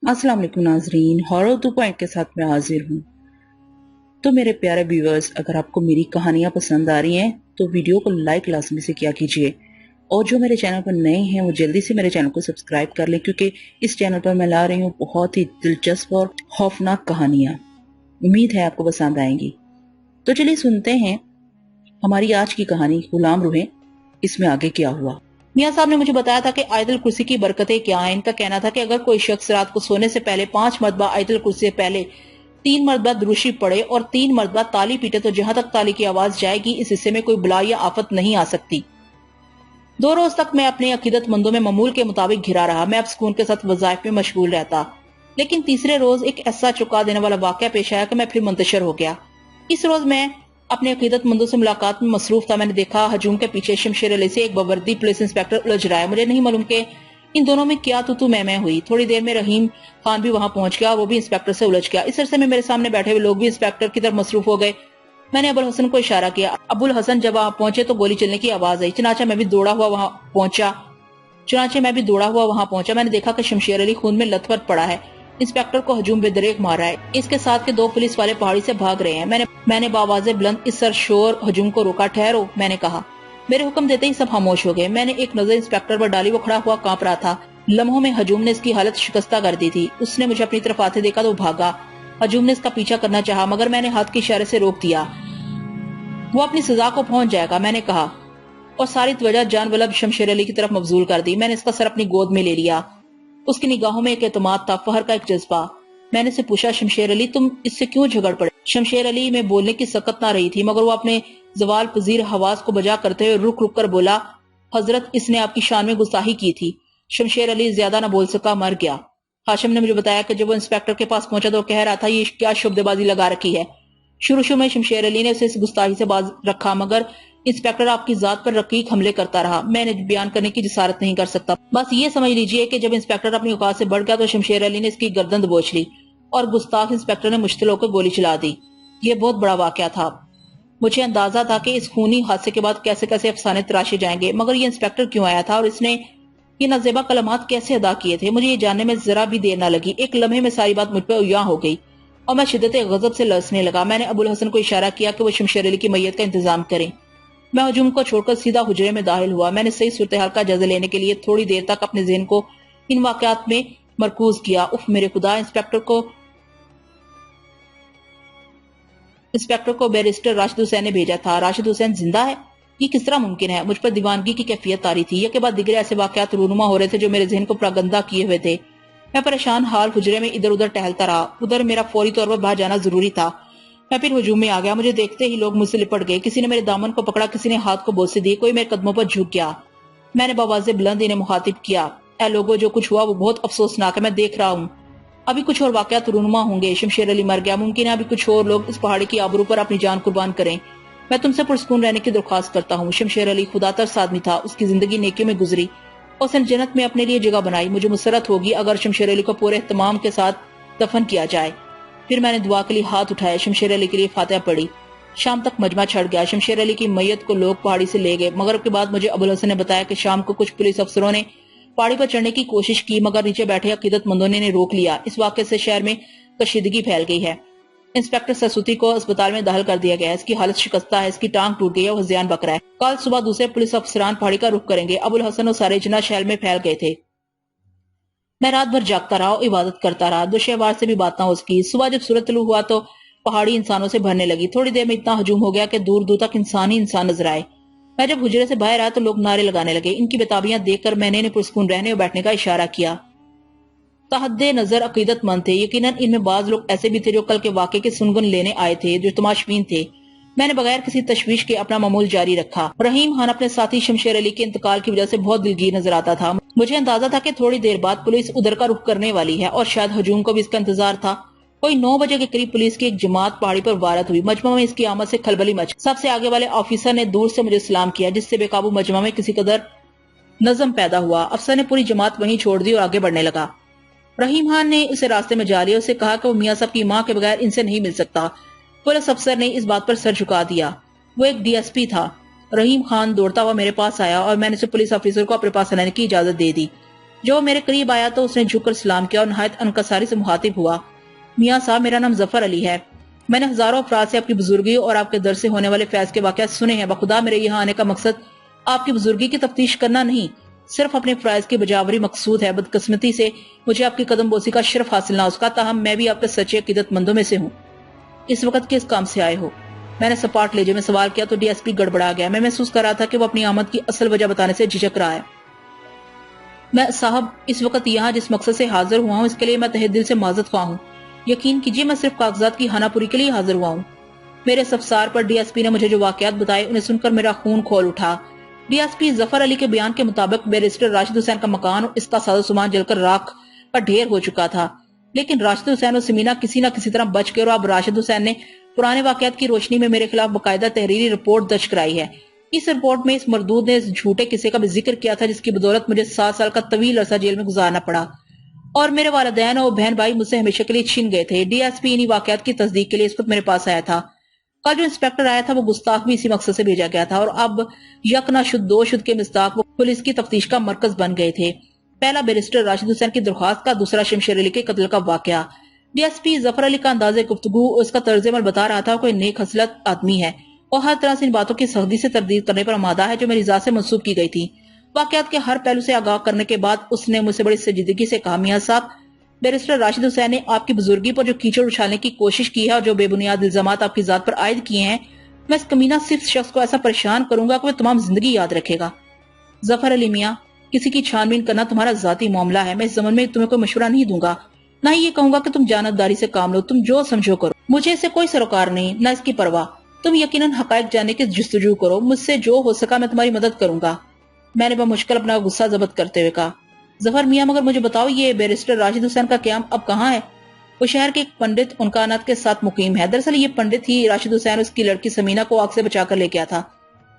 अस्सलाम वालेकुम नाजरीन, हॉरर 2 के साथ मैं हाजिर हूँ। तो मेरे प्यारे व्यूअर्स, अगर आपको मेरी कहानियां पसंद आ रही हैं तो वीडियो को लाइक लाजमी से किया कीजिए, और जो मेरे चैनल पर नए हैं वो जल्दी से मेरे चैनल को सब्सक्राइब कर लें, क्योंकि इस चैनल पर मैं ला रही हूँ बहुत ही दिलचस्प और खौफनाक कहानियां। उम्मीद है आपको पसंद आएंगी। तो चलिए सुनते हैं हमारी आज की कहानी गुलाम रूहें, इसमें आगे क्या हुआ। मियाँ साहब ने मुझे बताया था कि आयतुल कुर्सी की बरकतें क्या हैं। इनका कहना था कि अगर कोई शख्स रात को सोने से पहले 5 मरतबा आयतुल कुर्सी से पहले 3 मरतबा दुरूशी पढ़े और 3 मरतबा ताली पीटे तो जहां तक ताली की आवाज जाएगी इस हिस्से में कोई बला या आफत नहीं आ सकती। 2 रोज तक मैं अपने अकीदतमंदों में मामूल के मुताबिक घिरा रहा। मैं अब सुकून के साथ वज़ाइफ में मशगूल रहता, लेकिन तीसरे रोज एक ऐसा चुका देने वाला वाकया पेश आया कि मैं फिर मुंतशिर हो गया। इस रोज मैं अपने अकीदतमंदों से मुलाकात में मसरूफ था। मैंने देखा हजूम के पीछे शमशेर अली से एक बवर्दी पुलिस इंस्पेक्टर उलझ रहा है। मुझे नहीं मालूम कि इन दोनों में क्या तू मैं हुई। थोड़ी देर में रहीम खान भी वहां पहुंच गया, वो भी इंस्पेक्टर से उलझ गया। इस अरसे में मेरे सामने बैठे हुए लोग भी इंस्पेक्टर की तरफ मसरूफ हो गए। मैंने अबुल हसन को इशारा किया। अबुल हसन जब वहां पहुंचे तो गोली चलने की आवाज आई। चुनाचे मैं भी दौड़ा हुआ वहां पहुंचा। मैंने देखा कि शमशेर अली खून में लथपथ पड़ा है। इंस्पेक्टर को हजूम बेदरेक मार रहा है। इसके साथ के 2 पुलिस वाले पहाड़ी से भाग रहे हैं। मैंने बावाजे बुलंद इस सरशोर हजूम को रोका। ठहरो, मैंने कहा। मेरे हुक्म देते ही सब खामोश हो गए। मैंने एक नजर इंस्पेक्टर पर डाली। वो खड़ा हुआ कांप रहा था। लम्हों में हजूम ने इसकी हालत शिकस्ता कर दी थी। उसने मुझे अपनी तरफ आते देखा तो भागा। हजूम ने इसका पीछा करना चाहा, मगर मैंने हाथ के इशारे से रोक दिया। वो अपनी सजा को पहुंच जाएगा, मैंने कहा, और सारी तवज्जो जानवलब शमशेर अली की तरफ मबजूल कर दी। मैंने इसका सर अपनी गोद में ले लिया। उसकी निगाहों में एक एतमाद था, फहर का एक जज्बा। मैंने से पूछा, शमशेर अली, तुम इससे क्यों झगड़ पड़े? शमशेर अली में बोलने की सकत ना रही थी, मगर वो अपने जवाल पजीर हवास को बजा करते हुए रुक रुक कर बोला, हजरत, इसने आपकी शान में गुस्ताखी की थी। शमशेर अली ज्यादा न बोल सका, मर गया। हाशिम ने मुझे बताया कि जब वो इंस्पेक्टर के पास पहुंचा तो कह रहा था, ये क्या शुब्दबाजी लगा रखी है। शुरू में शमशेर अली ने उसे इस गुस्ताखी से बाज रखा, मगर इंस्पेक्टर आपकी जात पर रकीक हमले करता रहा। मैंने बयान करने की जसारत नहीं कर सकता। बस ये समझ लीजिए कि जब इंस्पेक्टर अपनी औकात से बढ़ गया तो शमशेर अली ने इसकी गर्दन दबोच ली और गुस्ताख इंस्पेक्टर ने मुश्तिल होकर गोली चला दी। ये बहुत बड़ा वाकया था। मुझे अंदाजा था कि इस खूनी हादसे के बाद कैसे कैसे अफसाने तराशे जाएंगे, मगर ये इंस्पेक्टर क्यों आया था और इसने ये नाजेबा कलमात कैसे अदा किए थे, मुझे ये जानने में जरा भी देर न लगी। एक लम्हे में सारी बात मुझ पर उया हो गई और मैं शिद्दत गजब से लड़ने लगा। मैंने अबुल हसन को इशारा किया कि वो शमशेर अली की मैयत का इंतजाम करें। मैं हजूम को छोड़कर सीधा हुजरे में दाखिल हुआ। मैंने सही सूरत हाल का जायजा लेने के लिए थोड़ी देर तक अपने ज़हन को इन वाकयात में मरकूज किया। उफ मेरे खुदा, इंस्पेक्टर को बैरिस्टर राशिद हुसैन ने भेजा था। राशिद हुसैन जिंदा है? ये किस तरह मुमकिन है? मुझ पर दीवानगी की कैफियत आ रही थी। के बाद दिगरे ऐसे वाकयात रूनुमा हो रहे थे जो मेरे जहन को प्रागंदा किए हुए थे। मैं परेशान हाल हुजरे में इधर उधर टहलता रहा। उधर मेरा फौरी तौर पर बाहर जाना जरूरी था। मैं फिर हुजूम में आ गया। मुझे देखते ही लोग मुझसे लिपट गए। किसी ने मेरे दामन को पकड़ा, किसी ने हाथ को बोसे दिए, कोई मेरे कदमों पर झुक गया। मैंने बवाज़े बुलंद इन्हें मुखातिब किया, ऐ लोगों, जो कुछ हुआ वो बहुत अफसोसनाक है। मैं देख रहा हूँ अभी कुछ और वाकयात रूनुमा होंगे। शमशेर अली मर गया। मुमकिन है अभी कुछ और लोग इस पहाड़ी की आबरू पर अपनी जान कुर्बान करें। मैं तुमसे पुरसकून रहने की दरख्वास्त करता हूँ। शमशेर अली खुदा तरस आदमी था। उसकी जिंदगी नेकियों में गुजरी और उसने जन्नत में अपने लिए जगह बनाई। मुझे मुसरत होगी अगर शमशेर अली को पूरे एहतमाम के साथ दफन किया जाए। फिर मैंने दुआ के लिए हाथ उठाया, शमशेर अली के लिए फातिहा पढ़ी। शाम तक मजमा छड़ गया। शमशेर अली की मैयत को लोग पहाड़ी से ले गए। मगरिब के बाद मुझे अबुल हसन ने बताया कि शाम को कुछ पुलिस अफसरों ने पहाड़ी पर चढ़ने की कोशिश की, मगर नीचे बैठे अकीदतमंदों ने रोक लिया। इस वाक़े से शहर में कशीदगी फैल गई है। इंस्पेक्टर सरसूती को अस्पताल में दाखिल कर दिया गया है। इसकी हालत शिकस्ता है, इसकी टांग टूट गई है, वो ज़ियान बक रहा है। कल सुबह दूसरे पुलिस अफसरान पहाड़ी का रुख करेंगे। अबुल हसन और सारे जना शहर में फैल गए थे। मैं रात भर जागता रहा और इबादत करता रहा। दो शहवार से भी बात ना हो सकी। सुबह जब सूरज तुलू हुआ तो पहाड़ी इंसानों से भरने लगी। थोड़ी देर में इतना हजूम हो गया कि दूर दूर तक इंसान ही इंसान नजर आए। मैं जब हुजरे से बाहर आया तो लोग नारे लगाने लगे। इनकी बेताबियां देखकर मैंने इन्हें पुरसकून रहने और बैठने का इशारा किया। तहद्दे नजर अकीदतमंद थे। यकीनन इनमें बाज लोग ऐसे भी थे जो कल के वाक़े के सुनगुन लेने आए थे, जो तमाशबीन थे। मैंने बगैर किसी तशवीश के अपना मामूल जारी रखा। रहीम खान अपने साथी शमशेर अली के इंतकाल की वजह से बहुत दिलगीर नजर आता था। मुझे अंदाजा था कि थोड़ी देर बाद पुलिस उधर का रुख करने वाली है और शायद हजूम को भी इसका इंतजार था। कोई 9 बजे के करीब पुलिस की एक जमात पहाड़ी पर वारत हुई। मजमा में इसकी आमद से खलबली मच। सबसे आगे वाले ऑफिसर ने दूर से मुझे सलाम किया, जिससे बेकाबू मजमा में किसी कदर नजम पैदा हुआ। अफसर ने पूरी जमात वहीं छोड़ दी और आगे बढ़ने लगा। रहीम खान ने उसे रास्ते में जा लिया। उसे कहा कि वो मियाँ साहब की माँ के बगैर इनसे नहीं मिल सकता। पुलिस अफसर ने इस बात पर सर झुका दिया। वो एक डीएसपी था। रहीम खान दौड़ता हुआ मेरे पास आया और मैंने उसे पुलिस ऑफिसर को अपने पास आने की इजाजत दे दी। جو میرے قریب آیا تو اس نے جھک کر سلام کیا اور نہایت انکساری سے مخاطب ہوا، میاں صاحب میرا نام ظفر علی ہے، میں نے ہزاروں افراد سے آپ کی بزرگی اور آپ کے در سے ہونے والے فیض کے واقعات سنے ہیں، بخدا میرے یہاں آنے کا مقصد آپ کی بزرگی کی تفتیش کرنا نہیں، صرف اپنے فرائض کی بجاوری مقصود ہے۔ بدقسمتی سے مجھے آپ کی قدم بوسی کا شرف حاصل نہ ہو سکا، تاہم میں بھی آپ کے سچے عقیدت مندوں میں سے ہوں۔ اس وقت کس کام سے آئے ہو؟ میں نے سپاٹ لہجے میں سوال کیا تو ڈی ایس پی گڑبڑا گیا۔ میں محسوس کر رہا تھا کہ وہ اپنی آمد کی اصل وجہ بتانے سے جھجک رہا ہے۔ میں صاحب اس وقت یہاں جس مقصد سے حاضر ہوا ہوں اس کے لیے میں تہہ دل سے معذرت خواہ ہوں۔ یقین کیجیے میں صرف کاغذات کی ہانہ پوری کے لیے حاضر ہوا ہوں۔ میرے استفسار پر ڈی ایس پی نے مجھے جو واقعات بتائے انہیں سن کر میرا خون کھول اٹھا۔ ڈی ایس پی ظفر علی کے بیان کے مطابق بیرسٹر راشد حسین کا مکان اور اس کا ساز و سامان جل کر راکھ کا ڈھیر ہو چکا تھا، لیکن راشد حسین اور سمینہ کسی نہ کسی طرح بچ گئے اور اب راشد حسین نے پرانے واقعات کی روشنی میں میرے خلاف باقاعدہ تحریری رپورٹ درج کرائی ہے۔ اس رپورٹ میں اس مردود نے اس جھوٹے قصے کا بھی ذکر کیا تھا جس کی بدولت مجھے 7 سال کا طویل عرصہ جیل میں گزارنا پڑا اور میرے والدین اور بہن بھائی مجھ سے ہمیشہ کے لیے چھن گئے تھے۔ ڈی ایس پی انہی واقعات کی تصدیق کے لیے اس وقت میرے پاس آیا تھا۔ کل جو انسپیکٹر آیا تھا وہ گستاخ بھی اسی مقصد سے بھیجا گیا تھا اور اب یک نہ شد دو شد کے مصداق وہ پولیس کی تفتیش کا مرکز بن گئے تھے۔ پہلا بیرسٹر راشد حسین کی درخواست کا، دوسرا شمشیر علی کے قتل کا واقعہ۔ ڈی ایس پی ظفر علی کا انداز گفتگو اور اس کا طرز عمل بتا رہا تھا کوئی نیک خصلت آدمی ہے اور ہر طرح سے ان باتوں کی سختی سے تردید کرنے پر آمادہ ہے جو میری ذات سے منسوب کی گئی تھی۔ واقعات کے ہر پہلو سے آگاہ کرنے کے بعد اس نے مجھ سے بڑی سنجیدگی سے کہا، میاں صاحب بیرسٹر راشد حسین نے آپ کی بزرگی پر جو کیچڑ اچھالنے کی کوشش کی ہے اور جو بے بنیاد الزامات آپ کی ذات پر عائد کیے ہیں، میں اس کمینہ صرف شخص کو ایسا پریشان کروں گا کہ وہ تمام زندگی یاد رکھے گا۔ ظفر علی میاں، کسی کی چھان بین کرنا تمہارا ذاتی معاملہ ہے، میں اس زمن میں تمہیں کوئی مشورہ نہیں دوں گا، نہ ہی یہ کہوں گا کہ تم جانبداری سے کام لو، تم جو سمجھو کرو، مجھے اس سے کوئی سروکار نہیں، نہ اس کی پرواہ، تم یقیناً حقائق جاننے کی جستجو کرو، مجھ سے جو ہو سکا میں تمہاری مدد کروں گا۔ میں نے بمشکل اپنا غصہ ضبط کرتے ہوئے کہا، ظفر میاں مگر مجھے بتاؤ یہ بیرسٹر راشد حسین کا قیام اب کہاں ہے؟ وہ شہر کے ایک پنڈت عنقانات کے ساتھ مقیم ہے۔ دراصل یہ پنڈت ہی راشد حسین اس کی لڑکی سمینہ کو آگ سے بچا کر لے گیا تھا۔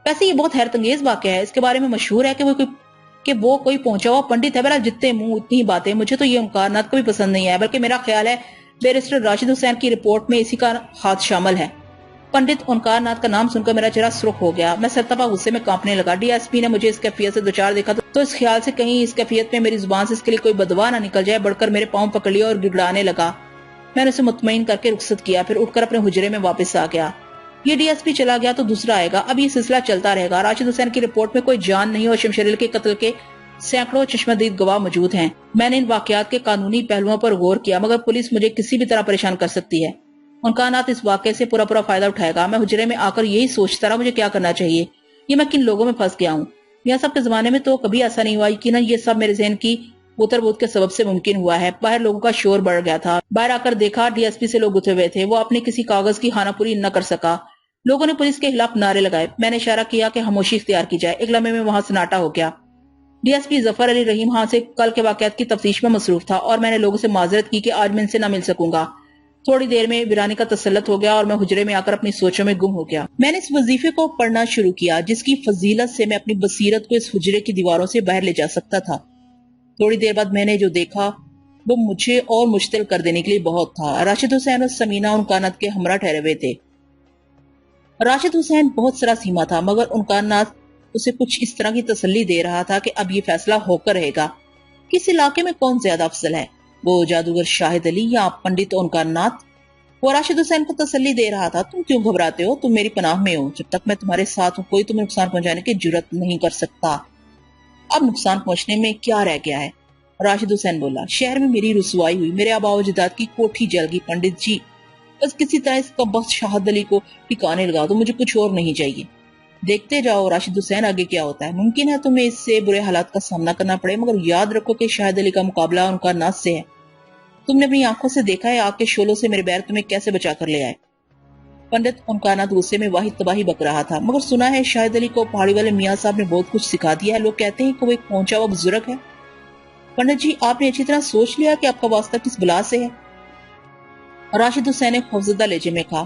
ویسے یہ بہت حیرت انگیز واقعہ ہے، اس کے بارے میں مشہور ہے کہ وہ کوئی پہنچا ہوا پنڈت ہے۔ بہرحال جتنے منہ اتنی ہی باتیں، مجھے تو یہ عنقانات کو بھی پسند نہیں ہے، بلکہ میرا خیال ہے بیرسٹر راشد حسین کی رپورٹ میں اسی کا ہاتھ شامل ہے۔ پنڈت عنقانات کا نام سن کر میرا چہرہ سرخ ہو گیا، میں سرتپا غصے میں کانپنے لگا۔ ڈی ایس پی نے مجھے اس کیفیت سے دوچار دیکھا تو اس خیال سے کہیں اس کیفیت میں میری زبان سے اس کے لیے کوئی بدوا نہ نکل جائے بڑھ کر میرے پاؤں پکڑ لیا اور گڑگڑانے لگا۔ میں نے اسے مطمئن کر کے رخصت کیا، پھر اٹھ کر اپنے حجرے میں واپس آ گیا۔ یہ ڈی ایس پی چلا گیا تو دوسرا آئے گا، اب یہ سلسلہ چلتا رہے گا۔ راشد حسین کی رپورٹ میں کوئی جان نہیں اور شمشیر علی کے قتل کے سینکڑوں چشمدید گواہ موجود ہیں۔ میں نے ان واقعات کے قانونی پہلوؤں پر غور کیا مگر پولیس مجھے کسی بھی طرح پریشان کر سکتی ہے۔ عنقانات اس واقعے سے پورا فائدہ اٹھائے گا۔ میں حجرے میں آ کر یہی سوچتا رہا مجھے کیا کرنا چاہیے، یہ میں کن لوگوں میں پھنس گیا ہوں۔ میاں صاحب کے زمانے میں تو کبھی ایسا نہیں ہوا، یقیناً یہ سب میرے ذہن کی بوتر کے سبب سے ممکن ہوا ہے۔ باہر لوگوں کا شور بڑھ گیا تھا، باہر آ کر دیکھا ڈی ایس پی سے لوگ گتھے ہوئے تھے، وہ اپنے کسی کاغذ کی خانہ پوری نہ کر سکا۔ لوگوں نے پولیس کے خلاف نعرے لگائے، میں نے اشارہ کیا کہ خاموشی اختیار کی جائے۔ ایک لمحے میں وہاں سناٹا ہو گیا۔ ڈی ایس پی ظفر علی رحیم ہاں سے کل کے واقعات کی تفتیش میں مصروف تھا اور میں نے لوگوں سے معذرت کی کہ آج میں ان سے نہ مل سکوں گا۔ تھوڑی دیر میں ویرانی کا تسلط ہو گیا اور میں حجرے میں آ کر اپنی سوچوں میں گم ہو گیا۔ میں نے اس وظیفے کو پڑھنا شروع کیا جس کی فضیلت سے میں اپنی بصیرت کو اس حجرے کی دیواروں سے باہر لے جا سکتا تھا۔ تھوڑی دیر بعد میں نے جو دیکھا وہ مجھے اور مشتعل کر دینے کے لیے بہت تھا۔ راشد حسین اور سمینہ عنقانات کے ہمراہ ٹھہرے ہوئے تھے۔ راشد حسین بہت سراسیمہ تھا مگر عنقانات اسے کچھ اس طرح کی تسلی دے رہا تھا کہ اب یہ فیصلہ ہو کر رہے گا، کس علاقے میں کون زیادہ افضل ہے، وہ جادوگر شاہد علی یا پنڈت عنقانات۔ وہ راشد حسین کو تسلی دے رہا تھا، تم کیوں گھبراتے ہو، تم میری پناہ میں ہو، جب تک میں تمہارے ساتھ ہوں کوئی تمہیں نقصان پہنچانے کی جرات نہیں کر سکتا۔ اب نقصان پہنچنے میں کیا رہ گیا ہے؟ راشد حسین بولا، شہر میں میری رسوائی ہوئی، میرے آباء و اجداد کی کوٹھی جل گئی، پنڈت جی بس کسی طرح اس کمبخت شاہد علی کو ٹھکانے لگا دو، مجھے کچھ اور نہیں چاہیے۔ دیکھتے جاؤ راشد حسین آگے کیا ہوتا ہے، ممکن ہے تمہیں اس سے برے حالات کا سامنا کرنا پڑے مگر یاد رکھو کہ شاہد علی کا مقابلہ عنقانات سے ہے۔ تم نے اپنی آنکھوں سے دیکھا ہے آگ کے شعلوں سے میرے بیر تمہیں کیسے بچا کر لے آئے۔ پنڈت عنقانات غصے میں واحد تباہی بک رہا تھا، مگر سنا ہے شاہد علی کو پہاڑی والے میاں صاحب نے بہت کچھ سکھا دیا ہے، لوگ کہتے ہیں کہ وہ ایک پہنچا ہوا بزرگ ہے۔ پنڈت جی آپ نے اچھی طرح سوچ لیا کہ آپ کا واسطہ کس بلا سے ہے؟ راشد حسین نے خوفزدہ لہجے میں کہا۔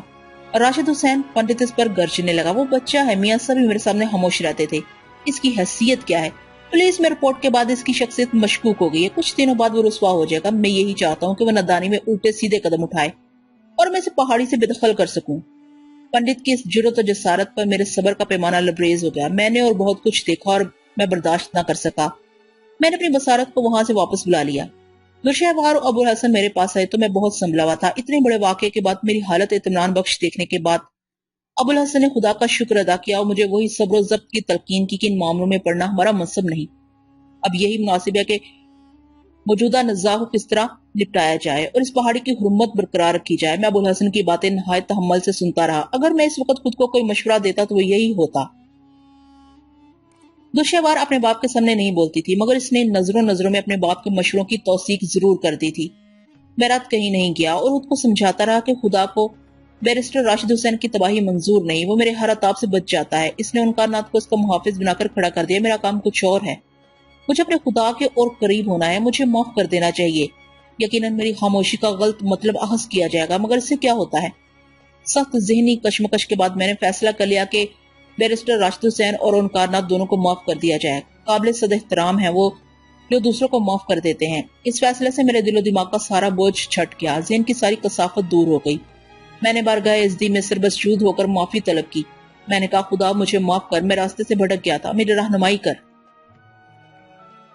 راشد حسین، پنڈت اس پر گرجنے لگا، وہ بچہ ہے، میاں صاحب بھی میرے سامنے خاموش رہتے تھے، اس کی حیثیت کیا ہے؟ پولیس میں رپورٹ کے بعد اس کی شخصیت مشکوک ہو گئی ہے، کچھ دنوں بعد وہ رسوا ہو جائے گا، میں یہی چاہتا ہوں کہ وہ نادانی میں الٹے سیدھے قدم اٹھائے اور میں اسے پہاڑی سے بے دخل کر سکوں۔ پنڈت کی اس جرات و جسارت پر میرے صبر کا پیمانہ لبریز ہو گیا، میں نے اور بہت کچھ دیکھا اور میں برداشت نہ کر سکا۔ मैंने अपनी बसारत को वहां से वापस बुला लिया। दुशहवार और अबुल हसन मेरे पास आए तो मैं बहुत संभला हुआ था। इतने बड़े वाक़े के बाद मेरी हालत इत्मीनान बख्श देखने के बाद अबुल हसन ने खुदा का शुक्र अदा किया और मुझे वही सब्र और ज़ब्त की तलकीन की कि इन मामलों में पड़ना हमारा मनसब नहीं। अब यही मुनासिब है कि मौजूदा निज़ाम को किस तरह निपटाया जाए और इस पहाड़ी की हुर्मत बरकरार रखी जाए। मैं अबुल हसन की बातें नहायत तहम्मुल से सुनता रहा। अगर मैं इस वक्त खुद को कोई मशवरा देता तो वो यही होता। दुशहवार अपने बाप के सामने नहीं बोलती थी, मगर इसने नजरों नजरों में अपने बाप के मशवरों की तौसीक जरूर कर दी थी। मैं रात कहीं नहीं गया और खुद को समझाता रहा कि खुदा को बैरिस्टर राशिद हुसैन की तबाही मंजूर नहीं, वो मेरे हर अताब से बच जाता है। इसने उन कायनात को उसका मुहाफिज बनाकर खड़ा कर दिया। मेरा काम कुछ और है। मुझे अपने खुदा के और करीब होना है। मुझे माफ कर देना चाहिए। यकीनन मेरी खामोशी का गलत मतलब अहस किया जाएगा, मगर इससे क्या होता है। सख्त ज़हनी कशमकश के बाद मैंने फैसला कर लिया कि बैरिस्टर राशिद हुसैन और उन कायनात दोनों को माफ कर दिया जाए। काबिल सद एहतराम है वो जो दूसरों को माफ कर देते हैं। इस फैसले से मेरे दिलो दिमाग का सारा बोझ छट गया। ज़हन की सारी कसाफत दूर हो गई। मैंने बारगाह इज़्ज़ी में सिरबसजूद होकर माफी तलब की। मैंने कहा, खुदा मुझे माफ कर, मैं रास्ते से भटक गया था, मेरी रहनुमाई कर।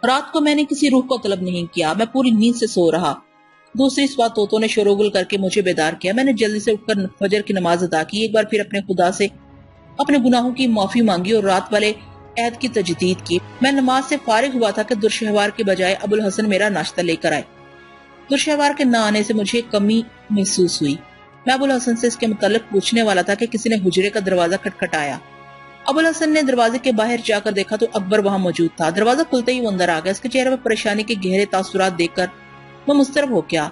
रात को मैंने किसी रूह को तलब नहीं किया। मैं पूरी नींद से सो रहा। दूसरी सुबह तोतों ने शोरगुल करके मुझे बेदार किया। मैंने जल्दी से उठकर फजर की नमाज अदा की। एक बार फिर अपने खुदा से अपने गुनाहों की माफी मांगी और रात वाले अहद की तजदीद की। मैं नमाज से फारिग हुआ था कि दुशहवार के बजाय अबुल हसन मेरा नाश्ता लेकर आए। दुशहवार के न आने से मुझे कमी महसूस हुई। मैं अबुल हसन से इसके मुताल्लिक पूछने वाला था कि किसी ने हुजरे का दरवाजा खटखटाया। अबुल हसन ने दरवाजे के बाहर जाकर देखा तो अकबर वहां मौजूद था। दरवाजा खुलते ही वो अंदर आ गया। उसके चेहरे पर परेशानी के गहरे तासुरात देखकर वो मुस्तरब हो गया।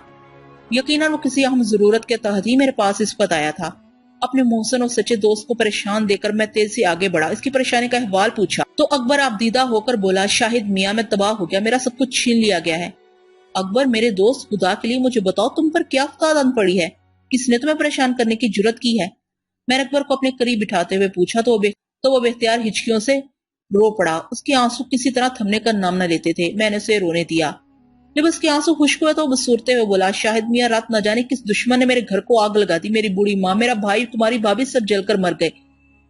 यकीनन वो किसी अहम जरूरत के तहत ही मेरे पास इस वक्त आया था। अपने मोहसन और सच्चे दोस्त को परेशान देकर मैं तेज से आगे बढ़ा। इसकी परेशानी का अहवाल पूछा तो अकबर आपदीदा होकर बोला, शाहिद मियाँ, मैं तबाह हो गया, मेरा सब कुछ छीन लिया गया है। अकबर, मेरे दोस्त, खुदा के लिए मुझे बताओ, तुम पर क्या आफत पड़ी है? किसने तुम्हें परेशान करने की जुर्रत की है? मैंने अकबर को अपने करीब बिठाते हुए पूछा तो वो बेख्तियार हिचकियों से रो पड़ा। उसके आंसू किसी तरह थमने का नाम न लेते थे। मैंने उसे रोने दिया। जब उसके आंसू खुश्क हुए तो बसूरते हुए बोला, शाहिद मियाँ, रात न जाने किस दुश्मन ने मेरे घर को आग लगा दी। मेरी बूढ़ी माँ, मेरा भाई, तुम्हारी भाभी सब जलकर मर गए।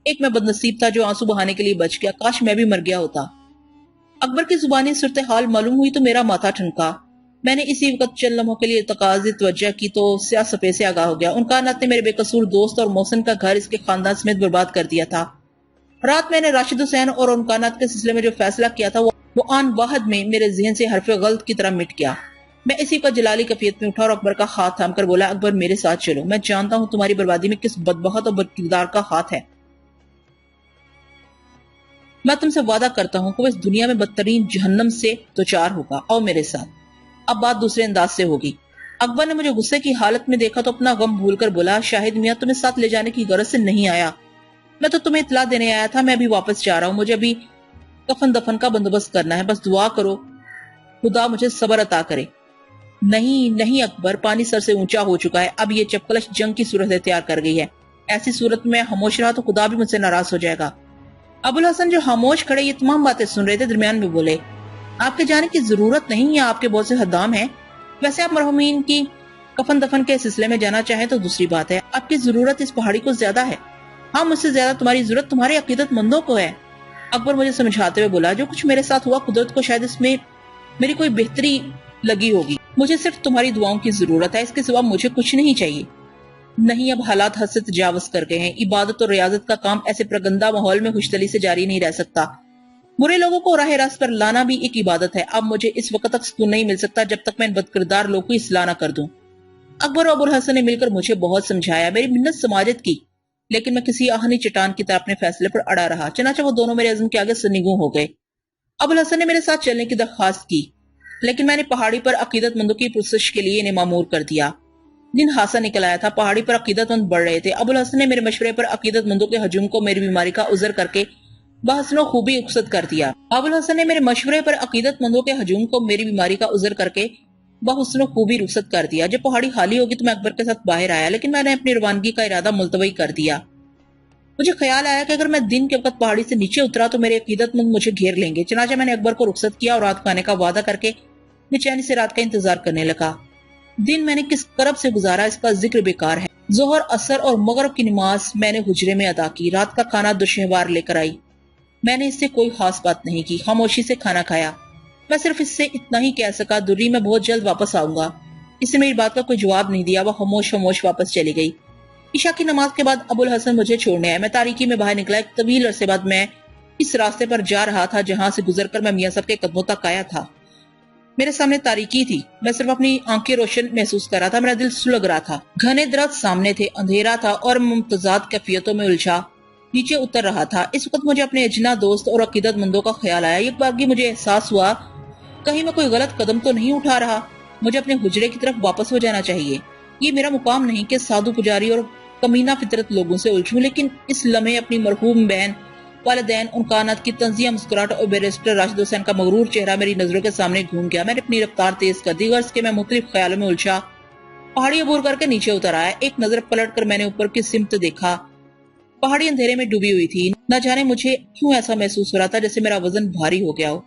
एक मैं बदनसीब था जो आंसू बहाने के लिए बच गया। काश मैं भी मर गया होता। अकबर की जुबानी सूरत हाल मालूम हुई तो मेरा माथा ठनका। मैंने इसी वक्त चंद लम्हों के लिए तकाज़े तवज्जो की तो स्याह सफेद से आगाह हो गया। उन कायनात ने मेरे बेकसूर दोस्त और मोहसिन का घर इसके खानदान समेत बर्बाद कर दिया था। रात मैंने राशिद हुसैन और उन कायनात के सिलसिले में जो फैसला किया था वो आन वाहद में मेरे ज़हन से हरफ गलत की तरह मिट गया। मैं इसी पर जलाली कैफियत में उठा और अकबर का हाथ थाम कर बोला, अकबर, मेरे साथ चलो। मैं जानता हूँ तुम्हारी बर्बादी में किस बदबख्त और बदकिरदार का हाथ है। मैं तुमसे वादा करता हूँ कि वो इस दुनिया में बदतरीन जहन्नम से दो चार होगा। आओ मेरे साथ। अब बात दूसरे अंदाज से होगी। अकबर ने मुझे गुस्से की हालत में देखा तो अपना गम भूलकर बोला, शाहिद मियाँ, तुम्हें साथ ले जाने की गरज से नहीं आया। मैं तो तुम्हें इतला देने आया था। मैं अभी वापस जा रहा हूँ। मुझे अभी कफन दफन का बंदोबस्त करना है। बस दुआ करो खुदा मुझे सब्र अता करे। नहीं नहीं अकबर, पानी सर से ऊंचा हो चुका है। अब ये चपकलश जंग की सूरत तैयार कर गई है। ऐसी सूरत में खामोश रहा तो खुदा भी मुझसे नाराज हो जाएगा। अबुल हसन जो खामोश खड़े ये तमाम बातें सुन रहे थे, दरमियान में बोले, आपके जाने की जरूरत नहीं, या आपके बहुत से हद्दाम हैं। वैसे आप मरहूमीन की कफन दफन के सिलसिले में जाना चाहें तो दूसरी बात है। आपकी जरूरत इस पहाड़ी को ज्यादा है। हाँ, मुझसे ज्यादा तुम्हारी जरूरत तुम्हारे अकीदतमंदों को है। अकबर मुझे समझाते हुए बोला, जो कुछ मेरे साथ हुआ कुदरत को शायद इसमें मेरी कोई बेहतरी लगी होगी। मुझे सिर्फ तुम्हारी दुआओं की जरूरत है, इसके सिवा मुझे कुछ नहीं चाहिए। नहीं, अब हालात हद से तजावुज कर गए हैं। इबादत और रियाजत का काम ऐसे प्रगंदा माहौल में खुशदली से जारी नहीं रह सकता। बुरे लोगों को राह रास्त पर लाना भी एक इबादत है। अब मुझे इस वक्त तक सुकून नहीं मिल सकता जब तक मैं इन बदकिरदार लोगों को इस्लाह न कर दूं। अकबर और अबुल हसन ने मिलकर मुझे बहुत समझाया, मेरी मिन्नत समाजत की, लेकिन मैं किसी आहनी चट्टान की तरह अपने फैसले पर अड़ा रहा। चनाचा वो दोनों मेरे अज़्म के आगे सनिगू हो गए। अबुल हसन ने मेरे साथ चलने की दरख्वास्त की, लेकिन मैंने पहाड़ी पर अकीदतमंदों की पुरसश के लिए इन्हें मामूर कर दिया। दिन हासा निकल आया था। पहाड़ी पर अकीदतमंद बढ़ रहे थे। अबुल हसन ने मेरे मशवरे पर अकीदतमंदों के हजूम को मेरी बीमारी का उज़र करके बहसनो खूबी रुखसत कर दिया। अबुल हसन ने मेरे मशवरे पर अकीदतमंदों के हजूम को मेरी बीमारी का उज़र करके बहसनो खूबी रुखसत कर दिया। जब पहाड़ी खाली होगी तो मैं अकबर के साथ बाहर आया, लेकिन मैंने अपनी रवानगी का इरादा मुलतवी कर दिया। मुझे ख्याल आया कि अगर मैं दिन के वक्त पहाड़ी से नीचे उतरा तो मेरे अकीदतमंद मुझे घेर लेंगे। चनाचा मैंने अकबर को रुखसत किया और रात खाने का वादा करके बेचैनी से रात का इंतजार करने लगा। दिन मैंने किस करब से गुजारा इसका जिक्र बेकार है। जोहर, असर और मगरब की नमाज मैंने हुजरे में अदा की। रात का खाना दुशहवार लेकर आई। मैंने इससे कोई खास बात नहीं की, खामोशी से खाना खाया। میں صرف اس سے اتنا ہی کہہ سکا، دری میں بہت جلد واپس آؤں گا۔ اس نے میری بات کا کوئی جواب نہیں دیا، وہ خاموش واپس چلی گئی۔ عشاء کی نماز کے بعد ابو الحسن مجھے چھوڑنے آئے۔ میں تاریکی میں باہر نکلا۔ ایک طویل عرصے بعد میں اس راستے پر جا رہا تھا جہاں سے گزر کر میں میاں صاحب کے قدموں تک آیا تھا۔ میرے سامنے تاریکی تھی، میں صرف اپنی آنکھیں روشن محسوس کر رہا تھا۔ میرا دل سلگ رہا تھا۔ گھنے درخت سامنے تھے، اندھیرا تھا اور ممتازات کیفیتوں میں الجھا نیچے اتر رہا تھا۔ اس وقت مجھے اپنے اجنا دوست اور عقیدت مندوں کا خیال آیا۔ ایک بار مجھے احساس ہوا کہیں میں کوئی غلط قدم تو نہیں اٹھا رہا۔ مجھے اپنے حجرے کی طرف واپس ہو جانا چاہیے۔ یہ میرا مقام نہیں کہ سادھو پجاری اور کمینہ فطرت لوگوں سے الجھوں، لیکن اس لمحے اپنی مرحوم بہن، والدین، ان کائنات کی تنزیہ مسکراہٹ اور بیرسٹر راشد حسین کا مغرور چہرہ میری نظروں کے سامنے گھوم گیا۔ میں نے اپنی رفتار تیز کر دی، غرض کہ میں مختلف خیالوں میں الجھا پہاڑی عبور کر کے نیچے اتر آیا۔ ایک نظر پلٹ کر میں نے اوپر کی سمت دیکھا۔ پہاڑی اندھیرے میں ڈوبی ہوئی تھی۔ نہ جانے مجھے کیوں ایسا محسوس ہو رہا تھا جیسے میرا وزن بھاری ہو گیا ہو۔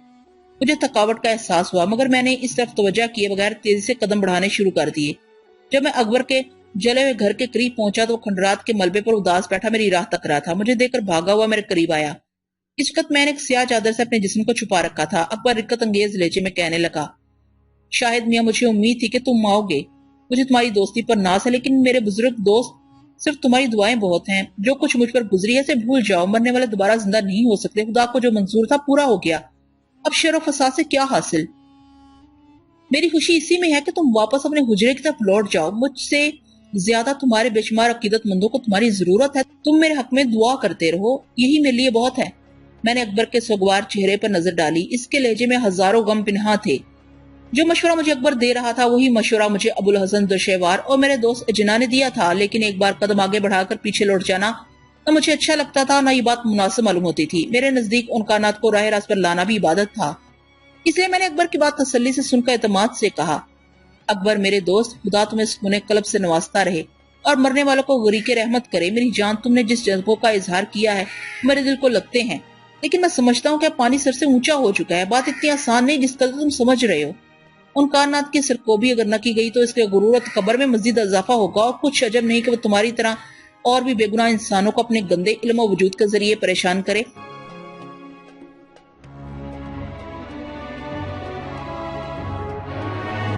مجھے تھکاوٹ کا احساس ہوا، مگر میں نے اس طرف توجہ کیے بغیر تیزی سے قدم بڑھانے شروع کر دیے۔ جب میں اکبر کے جلے ہوئے گھر کے قریب پہنچا تو وہ کھنڈرات کے ملبے پر اداس بیٹھا میری راہ تک رہا تھا۔ مجھے دیکھ کر بھاگا ہوا میرے قریب آیا۔ اس وقت میں نے ایک سیاہ چادر سے اپنے جسم کو چھپا رکھا تھا۔ اکبر رکت انگیز لہجے میں کہنے لگا، شاہد میاں، مجھے امید تھی کہ تم آؤ گے۔ مجھے تمہاری دوستی پر ناز ہے، لیکن میرے بزرگ دوست، صرف تمہاری دعائیں بہت ہیں۔ جو کچھ مجھ پر گزری ہے اسے بھول جاؤ۔ مرنے والے دوبارہ زندہ نہیں ہو سکتے۔ خدا کو جو منظور تھا پورا ہو گیا۔ اب شر و فساد سے کیا حاصل؟ میری خوشی اسی میں ہے کہ تم واپس اپنے حجرے کی طرف لوٹ جاؤ۔ مجھ سے زیادہ تمہارے بے شمار عقیدت مندوں کو تمہاری ضرورت ہے۔ تم میرے حق میں دعا کرتے رہو، یہی میرے لیے بہت ہے۔ میں نے اکبر کے سوگوار چہرے پر نظر ڈالی۔ اس کے لہجے میں ہزاروں غم پنہاں تھے۔ جو مشورہ مجھے اکبر دے رہا تھا وہی مشورہ مجھے ابو الحسن دشیوار اور میرے دوست اجنا نے دیا تھا، لیکن ایک بار قدم آگے بڑھا کر پیچھے لوٹ جانا نہ مجھے اچھا لگتا تھا، نہ یہ بات مناسب معلوم ہوتی تھی۔ میرے نزدیک ان کائنات کو راہ راست پر لانا بھی عبادت تھا۔ اس لیے میں نے اکبر کی بات تسلی سے سن کر اعتماد سے کہا، اکبر میرے دوست، خدا تمہیں سکون قلب سے نوازتا رہے اور مرنے والوں کو غریق رحمت کرے۔ میری جان، تم نے جس جذبوں کا اظہار کیا ہے میرے دل کو لگتے ہیں، لیکن میں سمجھتا ہوں کہ پانی سر سے اونچا ہو چکا ہے۔ بات اتنی آسان نہیں جس قدر تم سمجھ رہے ہو۔ ان کائنات کی سرکوبی اگر نہ کی گئی تو اس کے غرور اور تکبر میں مزید اضافہ ہوگا، اور کچھ عجب نہیں کہ وہ تمہاری طرح اور بھی بے گناہ انسانوں کو اپنے گندے علم و وجود کے ذریعے پریشان کرے۔